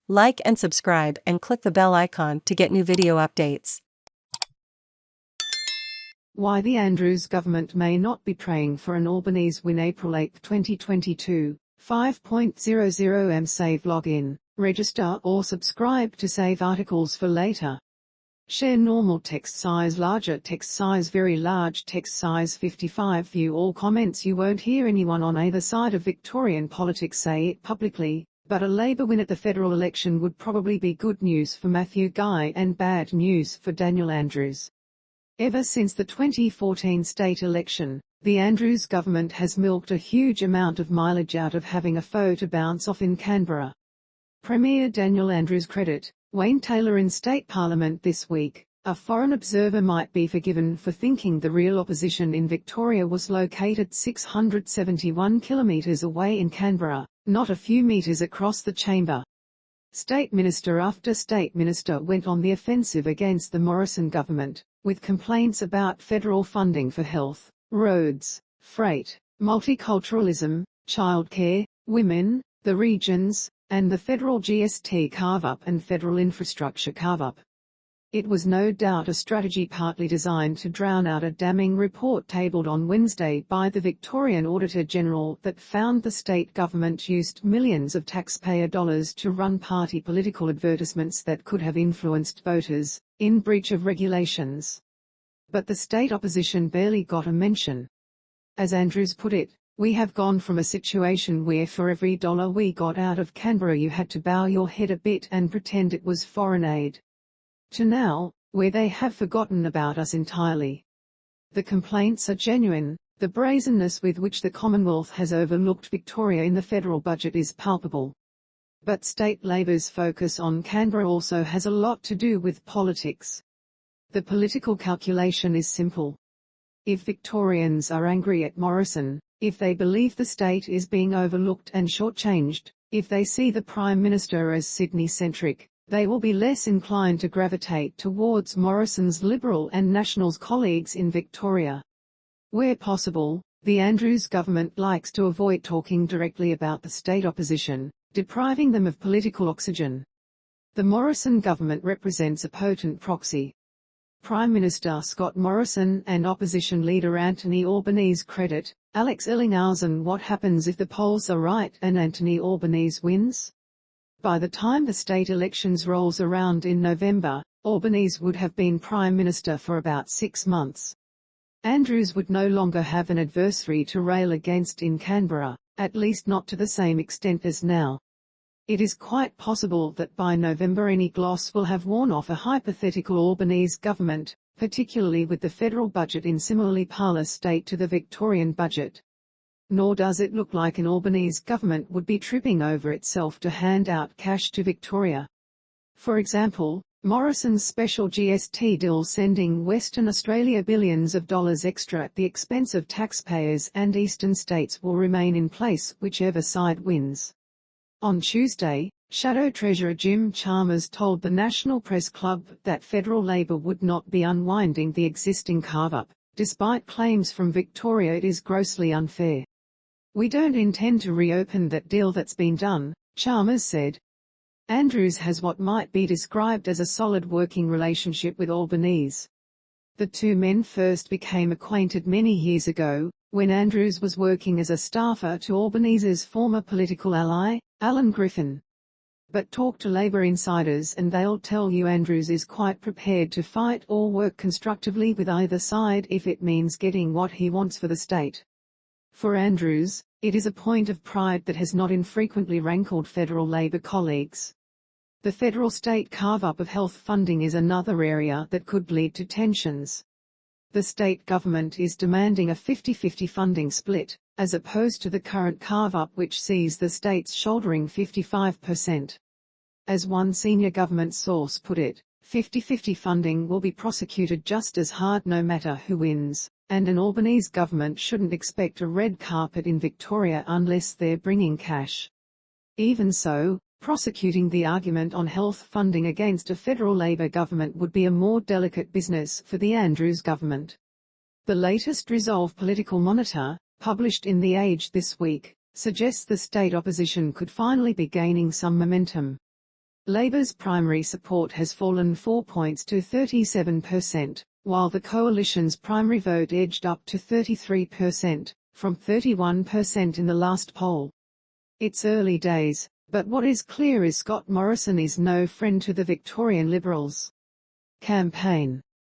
Like and subscribe and click the bell icon to get new video updates. Why the Andrews government may not be praying for an Albanese win. April 8, 2022, 5.00 Save login, register or subscribe to save articles for later. Share normal text size, larger text size, very large text size 55. View all comments. You won't hear anyone on either side of Victorian politics say it publicly, but a Labor win at the federal election would probably be good news for Matthew Guy and bad news for Daniel Andrews. Ever since the 2014 state election, the Andrews government has milked a huge amount of mileage out of having a foe to bounce off in Canberra. Premier Daniel Andrews credit Wayne Taylor in State Parliament this week. A foreign observer might be forgiven for thinking the real opposition in Victoria was located 671 kilometres away in Canberra, not a few metres across the chamber. State minister after state minister went on the offensive against the Morrison government, with complaints about federal funding for health, roads, freight, multiculturalism, childcare, women, the regions, and the federal GST carve-up and federal infrastructure carve-up. It was no doubt a strategy partly designed to drown out a damning report tabled on Wednesday by the Victorian Auditor General that found the state government used millions of taxpayer dollars to run party political advertisements that could have influenced voters, in breach of regulations. But the state opposition barely got a mention. As Andrews put it, "We have gone from a situation where for every dollar we got out of Canberra you had to bow your head a bit and pretend it was foreign aid, to now, where they have forgotten about us entirely." The complaints are genuine. The brazenness with which the Commonwealth has overlooked Victoria in the federal budget is palpable. But state Labor's focus on Canberra also has a lot to do with politics. The political calculation is simple. If Victorians are angry at Morrison, if they believe the state is being overlooked and shortchanged, if they see the Prime Minister as Sydney-centric, they will be less inclined to gravitate towards Morrison's Liberal and Nationals colleagues in Victoria. Where possible, the Andrews government likes to avoid talking directly about the state opposition, depriving them of political oxygen. The Morrison government represents a potent proxy. Prime Minister Scott Morrison and opposition leader Anthony Albanese credit Alex Ellinghausen. What happens if the polls are right and Anthony Albanese wins? By the time the state elections rolls around in November, Albanese would have been Prime Minister for about 6 months. Andrews would no longer have an adversary to rail against in Canberra, at least not to the same extent as now. It is quite possible that by November any gloss will have worn off a hypothetical Albanese government, particularly with the federal budget in similarly parlous state to the Victorian budget. Nor does it look like an Albanese government would be tripping over itself to hand out cash to Victoria. For example, Morrison's special GST deal sending Western Australia billions of dollars extra at the expense of taxpayers and eastern states will remain in place whichever side wins. On Tuesday, Shadow Treasurer Jim Chalmers told the National Press Club that federal Labor would not be unwinding the existing carve-up, despite claims from Victoria it is grossly unfair. "We don't intend to reopen that deal that's been done," Chalmers said. Andrews has what might be described as a solid working relationship with Albanese. The two men first became acquainted many years ago, when Andrews was working as a staffer to Albanese's former political ally, Alan Griffin. But talk to Labor insiders and they'll tell you Andrews is quite prepared to fight or work constructively with either side if it means getting what he wants for the state. For Andrews, it is a point of pride that has not infrequently rankled federal Labor colleagues. The federal-state carve-up of health funding is another area that could lead to tensions. The state government is demanding a 50-50 funding split, as opposed to the current carve-up which sees the states shouldering 55%. As one senior government source put it, 50-50 funding will be prosecuted just as hard no matter who wins, and an Albanese government shouldn't expect a red carpet in Victoria unless they're bringing cash. Even so, prosecuting the argument on health funding against a federal Labor government would be a more delicate business for the Andrews government. The latest Resolve Political Monitor, published in The Age this week, suggests the state opposition could finally be gaining some momentum. Labour's primary support has fallen 4 points to 37%, while the coalition's primary vote edged up to 33%, from 31% in the last poll. It's early days, but what is clear is Scott Morrison is no friend to the Victorian Liberals. Campaign.